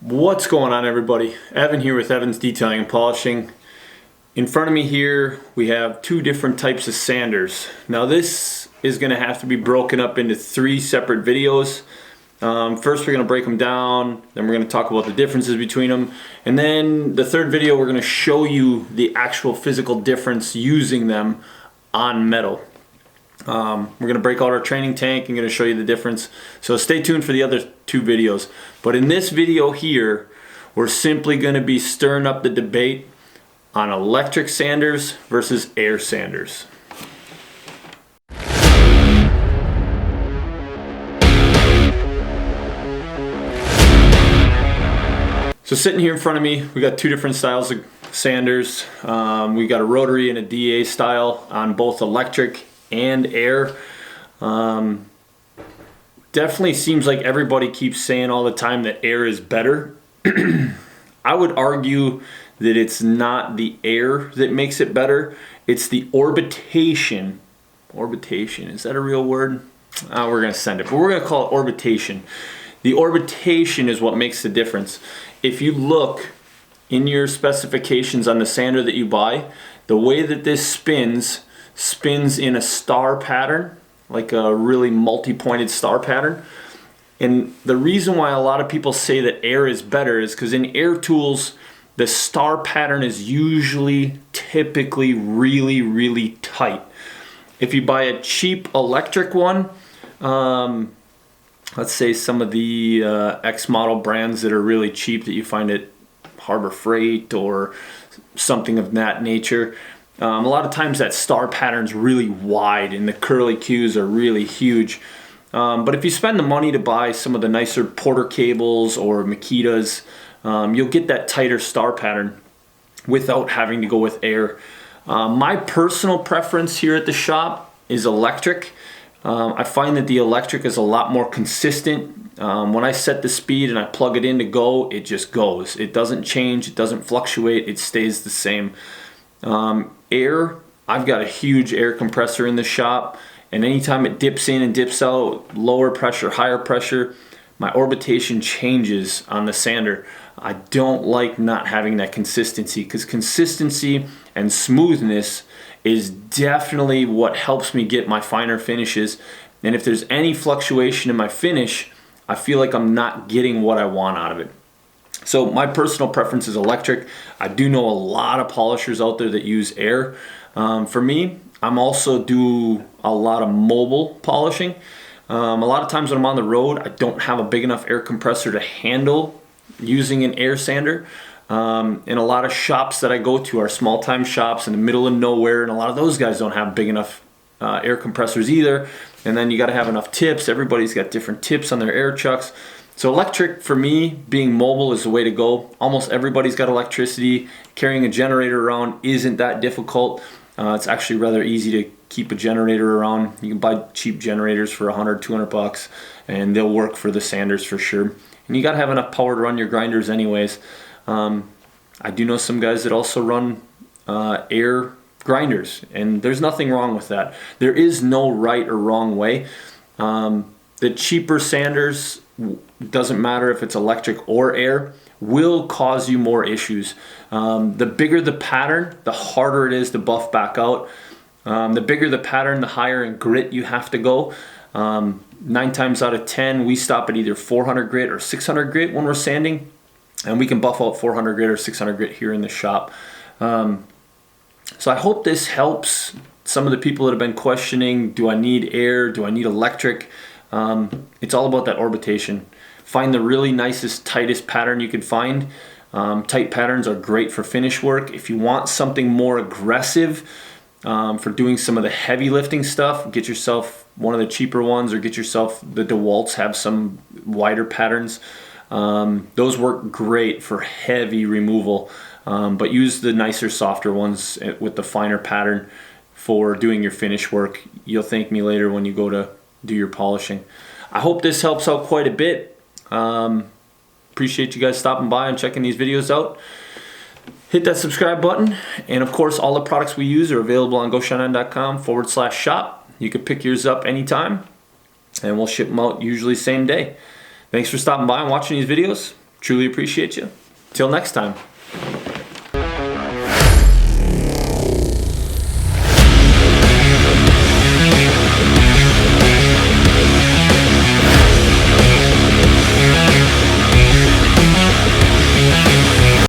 What's going on, everybody? Evan here with Evan's Detailing and Polishing. In front of me here we have two different types of sanders. Now this is going to have to be broken up into three separate videos. First we're going to break them down, then we're going to talk about the differences between them, and then the third video we're going to show you the actual physical difference using them on metal. We're going to break out our training tank and going to show you the difference. So stay tuned for the other two videos. But in this video here, we're simply going to be stirring up the debate on electric sanders versus air sanders. So sitting here in front of me, we got two different styles of sanders. We got a rotary and a DA style on both electric and air. Definitely seems like everybody keeps saying all the time that air is better. I would argue that it's not the air that makes it better, it's the orbitation. Orbitation, is that a real word? We're gonna send it, but we're gonna call it orbitation. The orbitation is what makes the difference. If you look in your specifications on the sander that you buy, the way that this spins in a star pattern, like a really multi-pointed star pattern. And the reason why a lot of people say that air is better is because in air tools, the star pattern is typically really tight. If you buy a cheap electric one, let's say some of the X model brands that are really cheap that you find at Harbor Freight or something of that nature, a lot of times that star pattern's really wide and the curly cues are really huge. But if you spend the money to buy some of the nicer Porter cables or Makitas, you'll get that tighter star pattern without having to go with air. My personal preference here at the shop is electric. I find that the electric is a lot more consistent. When I set the speed and I plug it in to go, it just goes. It doesn't change, it doesn't fluctuate, it stays the same. Air, I've got a huge air compressor in the shop, and anytime it dips in and dips out, lower pressure, higher pressure, my orbitation changes on the sander. I don't like not having that consistency, because consistency and smoothness is definitely what helps me get my finer finishes. And if there's any fluctuation in my finish, I feel like I'm not getting what I want out of it. So my personal preference is electric. I do know a lot of polishers out there that use air. For me, I'm also do a lot of mobile polishing. A lot of times when I'm on the road, I don't have a big enough air compressor to handle using an air sander. And a lot of shops that I go to are small time shops in the middle of nowhere, and a lot of those guys don't have big enough air compressors either. And then you got to have enough tips. Everybody's got different tips on their air chucks. So electric, for me, being mobile is the way to go. Almost everybody's got electricity. Carrying a generator around isn't that difficult. It's actually rather easy to keep a generator around. You can buy cheap generators for $100, $200, and they'll work for the sanders for sure. And you got to have enough power to run your grinders anyways. I do know some guys that also run air grinders, and there's nothing wrong with that. There is no right or wrong way. The cheaper sanders, doesn't matter if it's electric or air, will cause you more issues. The bigger the pattern, the harder it is to buff back out. The bigger the pattern, the higher in grit you have to go. 9 times out of 10, we stop at either 400 grit or 600 grit when we're sanding, and we can buff out 400 grit or 600 grit here in the shop. So I hope this helps some of the people that have been questioning, do I need air, do I need electric? It's all about that orbitation. Find the really nicest, tightest pattern you can find. Tight patterns are great for finish work. If you want something more aggressive for doing some of the heavy lifting stuff, get yourself one of the cheaper ones, or get yourself the DeWalt's, have some wider patterns. Those work great for heavy removal, but use the nicer, softer ones with the finer pattern for doing your finish work. You'll thank me later when you go to do your polishing. I hope this helps out quite a bit. Appreciate you guys stopping by and checking these videos out. Hit that subscribe button, and of course all the products we use are available on GoShineOn.com/shop. You can pick yours up anytime, and we'll ship them out usually same day. Thanks for stopping by and watching these videos. Truly appreciate you. Till next time.